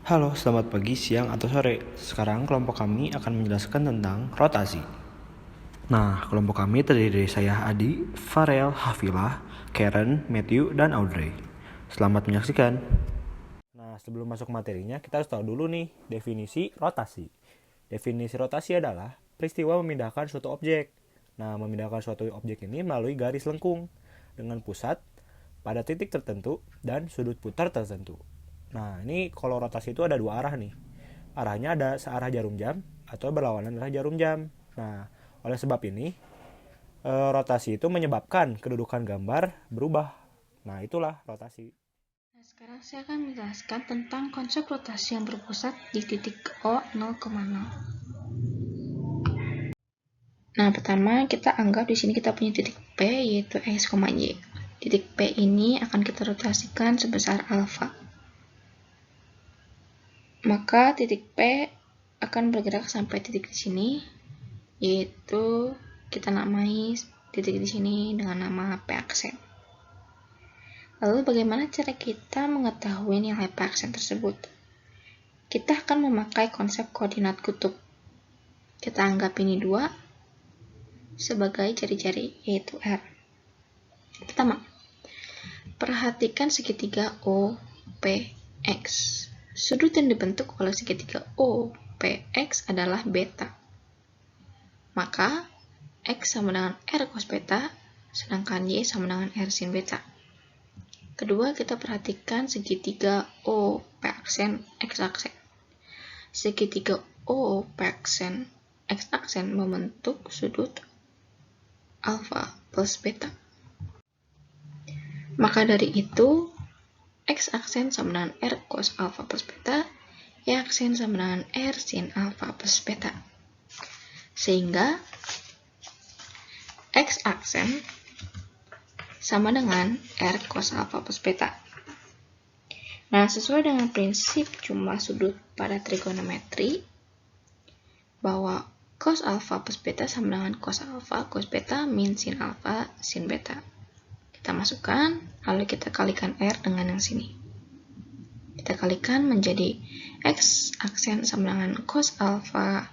Halo, selamat pagi, siang, atau sore. Sekarang kelompok kami akan menjelaskan tentang rotasi. Nah, kelompok kami terdiri dari saya Adi, Farel, Hafilah, Karen, Matthew, dan Audrey. Selamat menyaksikan. Nah, sebelum masuk materinya, kita harus tahu dulu nih definisi rotasi. Definisi rotasi adalah peristiwa memindahkan suatu objek. Nah, memindahkan suatu objek ini melalui garis lengkung dengan pusat pada titik tertentu dan sudut putar tertentu. Nah, ini kalau rotasi itu ada dua arah nih. Arahnya ada searah jarum jam atau berlawanan arah jarum jam. Nah, oleh sebab ini, rotasi itu menyebabkan kedudukan gambar berubah. Nah, itulah rotasi. Nah, sekarang saya akan menjelaskan tentang konsep rotasi yang berpusat di titik O 0,0. Nah, pertama kita anggap di sini kita punya titik P yaitu X, Y. Titik P ini akan kita rotasikan sebesar alfa. Maka titik P akan bergerak sampai titik di sini, yaitu kita namai titik di sini dengan nama P aksen. Lalu bagaimana cara kita mengetahui nilai P aksen tersebut? Kita akan memakai konsep koordinat kutub. Kita anggap ini 2 sebagai jari-jari, yaitu R. Pertama, perhatikan segitiga OPX. Sudut yang dibentuk oleh segitiga OPX adalah beta. Maka, X sama dengan R cos beta, sedangkan Y sama dengan R sin beta. Kedua, kita perhatikan segitiga OP aksen X aksen. Segitiga OP aksen X aksen membentuk sudut alfa plus beta. Maka dari itu, X aksen sama dengan R cos alfa plus beta, Y aksen sama dengan R sin alfa plus beta. Sehingga X aksen sama dengan R cos alfa plus beta. Nah, sesuai dengan prinsip jumlah sudut pada trigonometri, bahwa cos alfa plus beta sama dengan cos alfa cos beta min sin alfa sin beta. Kita masukkan, lalu kita kalikan R dengan yang sini. Kita kalikan menjadi X aksen sama dengan cos alfa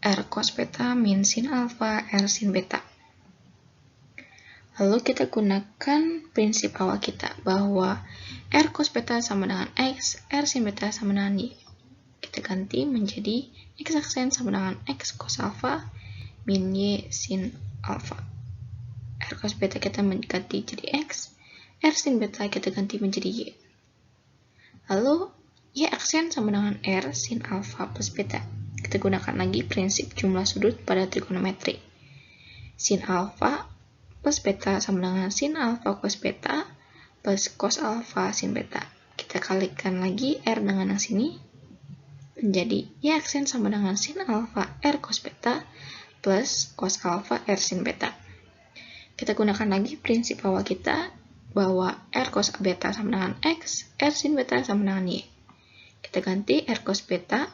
R cos beta min sin alfa R sin beta. Lalu kita gunakan prinsip awal kita, bahwa R cos beta sama dengan X, R sin beta sama dengan Y. Kita ganti menjadi X aksen sama dengan X cos alfa min Y sin alfa. R cos beta kita ganti jadi X, R sin beta kita ganti menjadi Y. Lalu, Y aksen sama dengan R sin alfa plus beta. Kita gunakan lagi prinsip jumlah sudut pada trigonometri. Sin alfa plus beta sama dengan sin alfa cos beta plus cos alfa sin beta. Kita kalikan lagi R dengan yang sini, menjadi Y aksen sama dengan sin alfa R cos beta plus cos alfa R sin beta. Kita gunakan lagi prinsip awal kita, bahwa R cos beta sama dengan X, R sin beta sama dengan Y. Kita ganti R cos beta,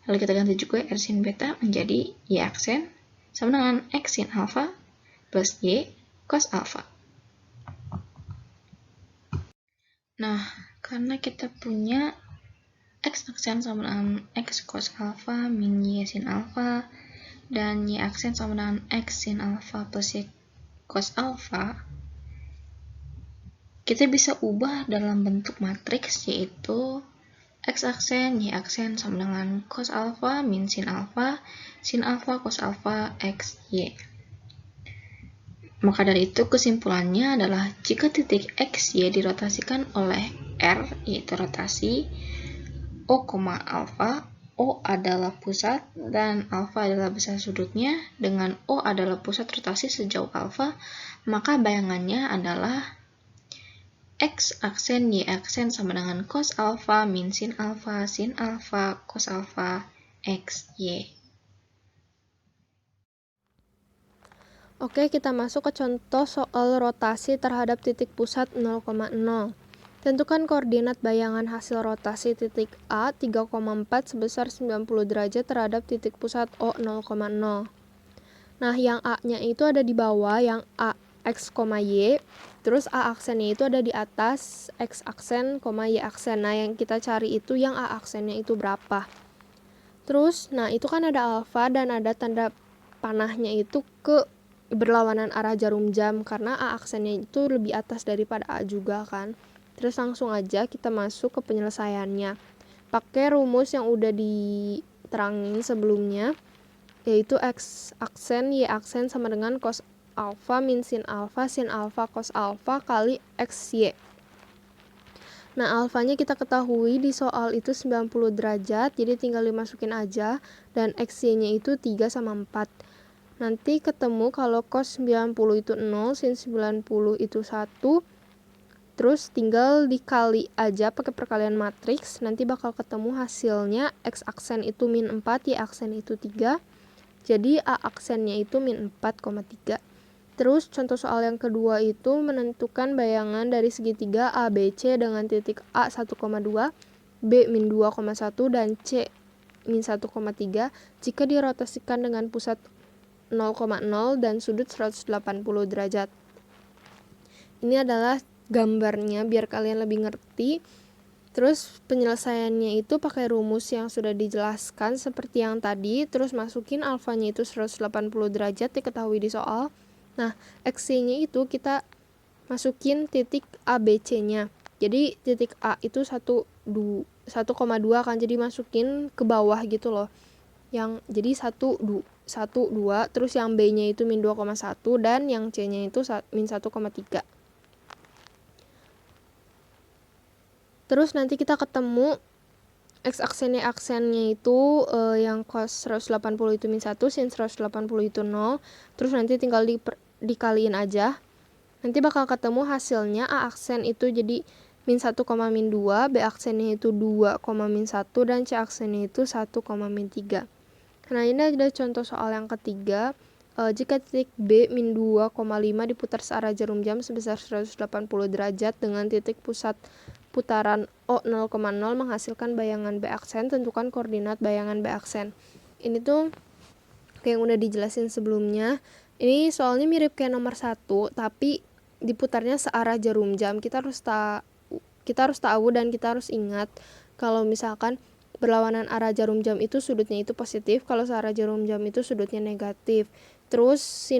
lalu kita ganti juga R sin beta menjadi Y aksen sama dengan X sin alfa plus Y cos alfa. Nah, karena kita punya X aksen sama dengan X cos alfa min Y sin alfa, dan Y aksen sama dengan X sin alfa plus Y cos alfa, kita bisa ubah dalam bentuk matriks, yaitu X aksen, Y aksen sama dengan cos alfa min sin alfa cos alfa X, Y. Maka dari itu kesimpulannya adalah jika titik X, Y dirotasikan oleh R, yaitu rotasi O, alfa, O adalah pusat dan alfa adalah besar sudutnya, dengan O adalah pusat rotasi sejauh alfa, maka bayangannya adalah X aksen Y aksen sama dengan cos alfa min sin alfa cos alfa X, Y. Oke, kita masuk ke contoh soal rotasi terhadap titik pusat 0,0. Tentukan koordinat bayangan hasil rotasi titik A 3,4 sebesar 90 derajat terhadap titik pusat O 0,0. Nah, yang A-nya itu ada di bawah, yang A X, Y, terus A aksennya itu ada di atas X aksen, Y aksen. Nah, yang kita cari itu yang A aksennya itu berapa. Terus, nah itu kan ada alfa dan ada tanda panahnya itu ke berlawanan arah jarum jam, karena A aksennya itu lebih atas daripada A juga kan. Terus langsung aja kita masuk ke penyelesaiannya. Pakai rumus yang udah diterangin sebelumnya, yaitu X aksen, Y aksen sama dengan cos alfa min sin alfa cos alfa kali XY. Nah, alfanya kita ketahui di soal itu 90 derajat, jadi tinggal dimasukin aja, dan XY-nya itu 3 sama 4. Nanti ketemu kalau cos 90 itu 0, sin 90 itu 1, terus tinggal dikali aja pakai perkalian matriks, nanti bakal ketemu hasilnya X aksen itu min 4, Y aksen itu 3, jadi A aksennya itu min 4,3. Terus contoh soal yang kedua itu menentukan bayangan dari segitiga ABC dengan titik A 1,2, B min 2,1, dan C min 1,3 jika dirotasikan dengan pusat 0,0 dan sudut 180 derajat. Ini adalah gambarnya biar kalian lebih ngerti. Terus penyelesaiannya itu pakai rumus yang sudah dijelaskan seperti yang tadi, terus masukin alfanya itu 180 derajat diketahui di soal. Nah, XY-nya itu kita masukin titik ABC-nya. Jadi titik A itu 1,2 kan, jadi masukin ke bawah gitu loh. Yang jadi 1, 2, terus yang B-nya itu min 2,1 dan yang C-nya itu min 1,3. Terus nanti kita ketemu X aksennya itu yang cos 180 itu min 1, sin 180 itu 0. Terus nanti tinggal dikaliin aja. Nanti bakal ketemu hasilnya A aksen itu jadi min 1, min 2, B aksennya itu 2, min 1, dan C aksennya itu 1, min 3. Nah, ini ada contoh soal yang ketiga. Jika titik B min 2,5 diputar searah jarum jam sebesar 180 derajat dengan titik pusat putaran O 0,0 menghasilkan bayangan B aksen, tentukan koordinat bayangan B aksen. Ini tuh kayak yang udah dijelasin sebelumnya. Ini soalnya mirip kayak nomor 1, tapi diputarnya searah jarum jam. Kita harus tahu dan kita harus ingat kalau misalkan berlawanan arah jarum jam itu sudutnya itu positif, kalau searah jarum jam itu sudutnya negatif. Terus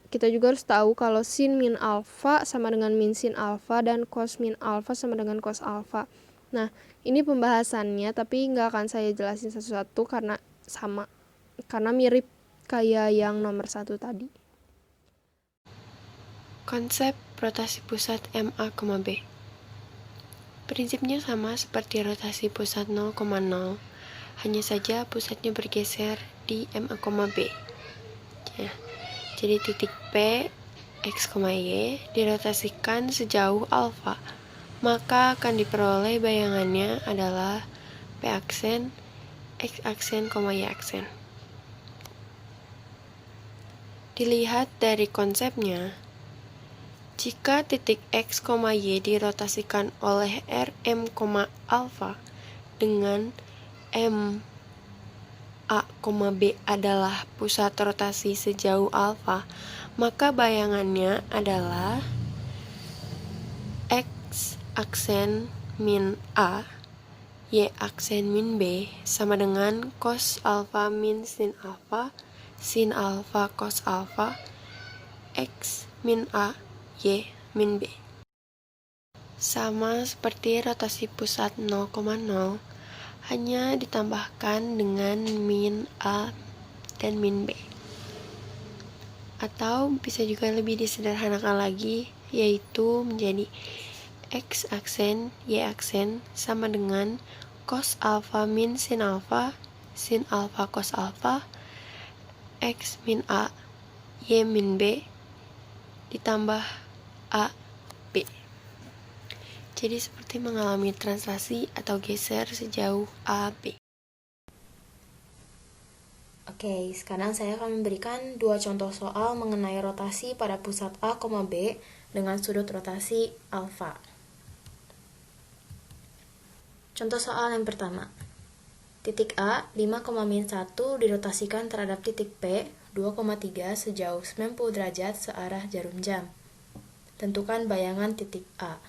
kita juga harus tahu kalau sin min alfa sama dengan min sin alfa dan cos min alfa sama dengan cos alfa. Nah, ini pembahasannya tapi nggak akan saya jelasin satu-satu karena mirip kayak yang nomor 1 tadi. Konsep rotasi pusat MA, B. Prinsipnya sama seperti rotasi pusat 0,0, hanya saja pusatnya bergeser di MA, B. Ya, jadi titik P, X, Y dirotasikan sejauh alfa, maka akan diperoleh bayangannya adalah P aksen, X aksen, Y aksen. Dilihat dari konsepnya, jika titik X, Y dirotasikan oleh Rm, alfa dengan M A, B adalah pusat rotasi sejauh alfa, maka bayangannya adalah X aksen min A, Y aksen min B sama dengan cos alfa min sin alfa cos alfa, X min A, Y min B. Sama seperti rotasi pusat 0,0, hanya ditambahkan dengan min A dan min B. Atau bisa juga lebih disederhanakan lagi, yaitu menjadi X aksen, Y aksen sama dengan cos alfa min sin alfa cos alfa, X min A, Y min B, ditambah A, B. Jadi seperti mengalami translasi atau geser sejauh AB. Oke, sekarang saya akan memberikan 2 contoh soal mengenai rotasi pada pusat A, B dengan sudut rotasi alfa. Contoh soal yang pertama. Titik A, 5,-1 dirotasikan terhadap titik P, 2,3 sejauh 90 derajat searah jarum jam. Tentukan bayangan titik A.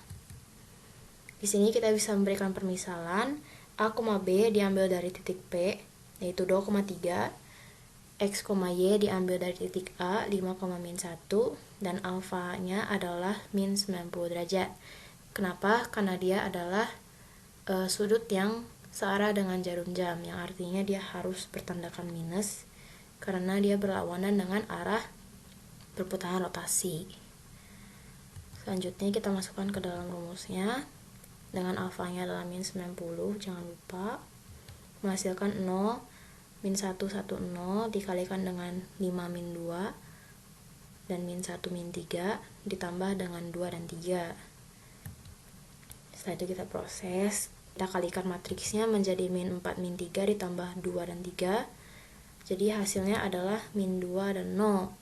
Di sini kita bisa memberikan permisalan A, B diambil dari titik P, yaitu 2,3, X, Y diambil dari titik A, 5,-1, dan alfanya adalah min 90 derajat. Kenapa? Karena dia adalah sudut yang searah dengan jarum jam, yang artinya dia harus bertandakan minus, karena dia berlawanan dengan arah perputaran rotasi. Selanjutnya kita masukkan ke dalam rumusnya. Dengan alfanya adalah min 90, jangan lupa. Menghasilkan 0, min 1, 1, 0, dikalikan dengan 5 min 2, dan min 1, min 3, ditambah dengan 2 dan 3. Setelah itu kita proses. Kita kalikan matriksnya menjadi min 4, min 3, ditambah 2 dan 3. Jadi hasilnya adalah min 2 dan 0.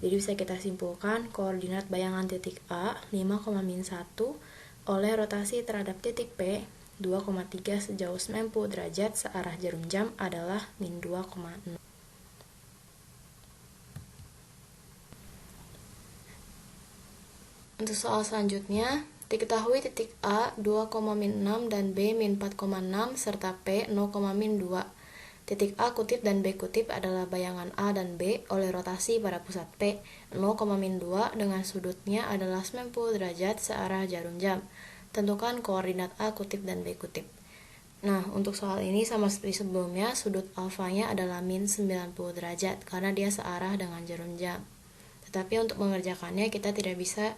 Jadi bisa kita simpulkan koordinat bayangan titik A 5,-1 oleh rotasi terhadap titik P 2,3 sejauh 90 derajat searah jarum jam adalah min 2,0. Untuk soal selanjutnya, diketahui titik A 2,-6 dan B min 4,6 serta P 0,-2. Titik A kutip dan B kutip adalah bayangan A dan B oleh rotasi pada pusat P 0,-2 dengan sudutnya adalah 90 derajat searah jarum jam. Tentukan koordinat A kutip dan B kutip. Nah, untuk soal ini sama seperti sebelumnya, sudut alfanya adalah min 90 derajat karena dia searah dengan jarum jam. Tetapi untuk mengerjakannya kita tidak bisa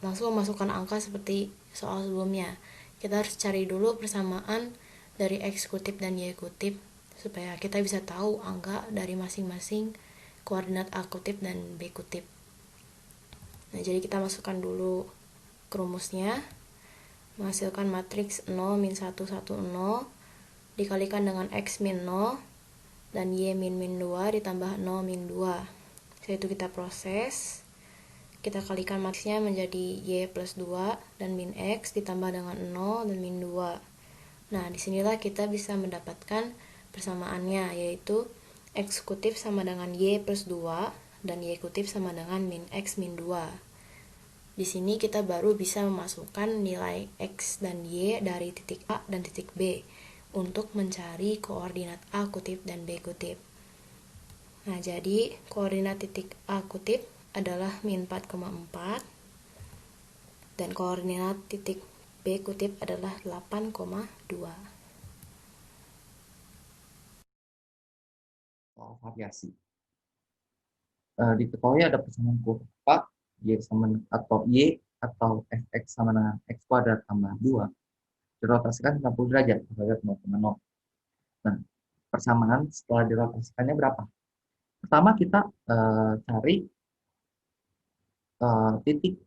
langsung memasukkan angka seperti soal sebelumnya. Kita harus cari dulu persamaan dari X kutip dan Y kutip supaya kita bisa tahu angka dari masing-masing koordinat A kutip dan B kutip. Nah, jadi kita masukkan dulu ke rumusnya. Menghasilkan matriks 0, min 1, 1, 0 dikalikan dengan X min 0 dan Y min 2 ditambah 0 min 2. Setelah itu kita proses. Kita kalikan matriksnya menjadi Y plus 2 dan min X ditambah dengan 0 dan min 2. Nah, disinilah kita bisa mendapatkan persamaannya, yaitu X kutip sama dengan Y plus 2 dan Y kutip sama dengan min X min 2. Di sini kita baru bisa memasukkan nilai X dan Y dari titik A dan titik B untuk mencari koordinat A kutip dan B kutip. Nah, jadi koordinat titik A kutip adalah min 4,4 dan koordinat titik B kutip adalah 8,2. Soal variasi. Diketahui ada persamaan kurva Y sama atau Y atau fx sama dengan x kuadrat tambah 2 dirotasikan 90 derajat terhadap 0,0. Nah, persamaan setelah dirotasikannya berapa? Pertama kita cari titik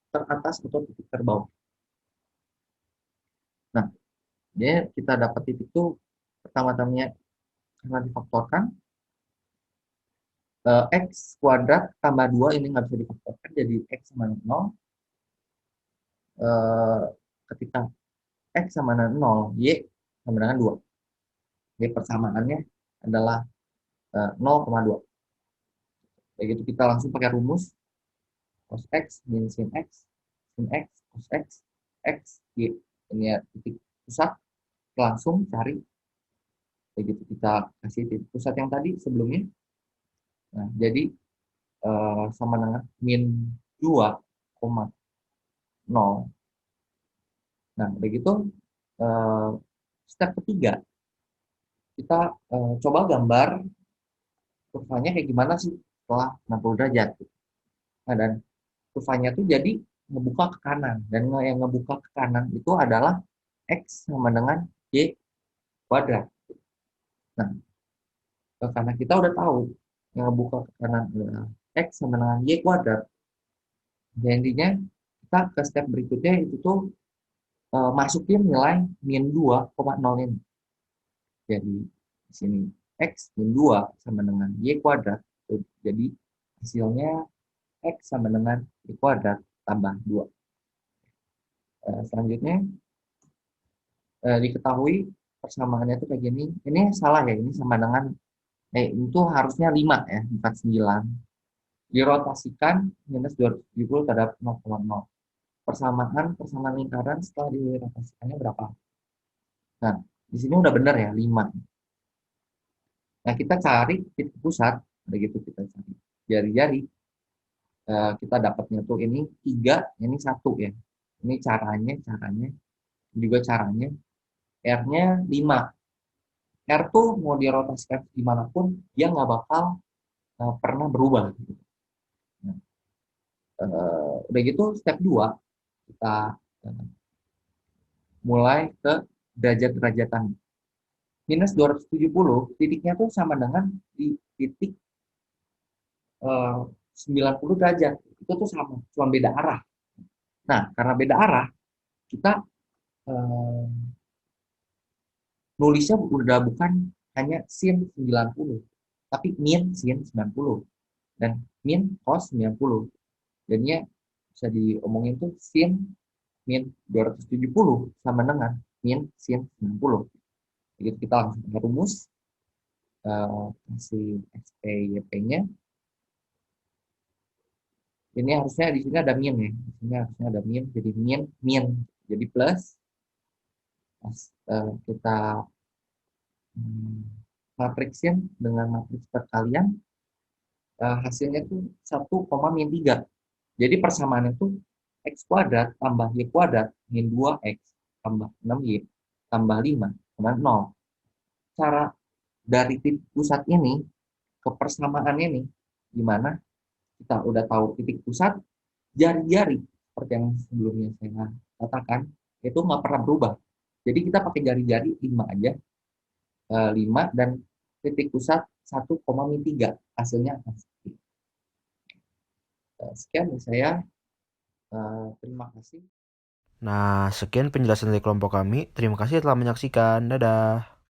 teratas atau titik terbawah. Nah, dia kita dapat titik itu pertama-tamanya karena difaktorkan X kuadrat tambah 2 ini nggak bisa difaktorkan jadi X sama 0. Ketika X sama dengan 0, Y sama dengan 2. Jadi persamaannya adalah 0,2. Begitu kita langsung pakai rumus cos X min sin X cos X Y. Ini ya titik pusat, langsung cari. Begitu kita kasih titik pusat yang tadi sebelumnya. Nah, jadi sama dengan min 2,0. Nah, begitu step ketiga, kita coba gambar kurvanya kayak gimana sih setelah 60 derajat. Nah, dan kurvanya tuh jadi ngebuka ke kanan. Dan yang ngebuka ke kanan itu adalah X sama dengan Y kuadrat. Nah, karena kita udah tahu yang ngebuka ke kanan adalah X sama dengan Y kuadrat. Jadi intinya kita ke step berikutnya itu tuh masukin nilai min 2,0 ini. Jadi di sini X min 2 sama dengan Y kuadrat. Jadi hasilnya X sama dengan Y kuadrat tambah 2. Selanjutnya diketahui persamaannya itu kayak gini. Ini salah ya, ini sama dengan itu harusnya 5 ya, bukan 9. dirotasikan minus 270 terhadap 0,0. Persamaan lingkaran setelah dirotasikannya berapa? Nah, di sini udah benar ya, 5. Nah, kita cari titik pusat, begitu kita cari jari-jari, kita dapatnya tuh ini 3, ini 1 ya. Ini caranya juga caranya, R-nya 5. R tuh mau dirotasikan dimanapun, dia nggak bakal pernah berubah. Gitu. Nah, udah gitu, step 2, kita mulai ke derajat-derajatan. Minus 270, titiknya tuh sama dengan di titik 90 derajat. Itu tuh sama, cuma beda arah. Nah, karena beda arah, kita nulisnya udah bukan hanya sin 90, tapi min sin 90 dan min cos 90. Jadinya bisa diomongin tuh sin min 270 sama dengan min sin 90. Jadi kita langsung rumus, kasih SPYP-nya. Ini harusnya di sini ada min ya. Di sini harusnya ada min, jadi min. Jadi plus. Kita matriksin dengan matriks perkalian, hasilnya itu 1,-3. Jadi persamaannya itu x kuadrat tambah y kuadrat min 2x tambah 6y tambah 5 sama 0. Cara dari titik pusat ini ke persamaan ini, gimana? Kita udah tahu titik pusat, jari-jari seperti yang sebelumnya saya katakan, itu nggak pernah berubah. Jadi kita pakai jari-jari 5 aja, 5 dan titik pusat 1,-3. Hasilnya akan seperti itu. Sekian dari saya. Terima kasih. Nah, sekian penjelasan dari kelompok kami. Terima kasih telah menyaksikan. Dadah.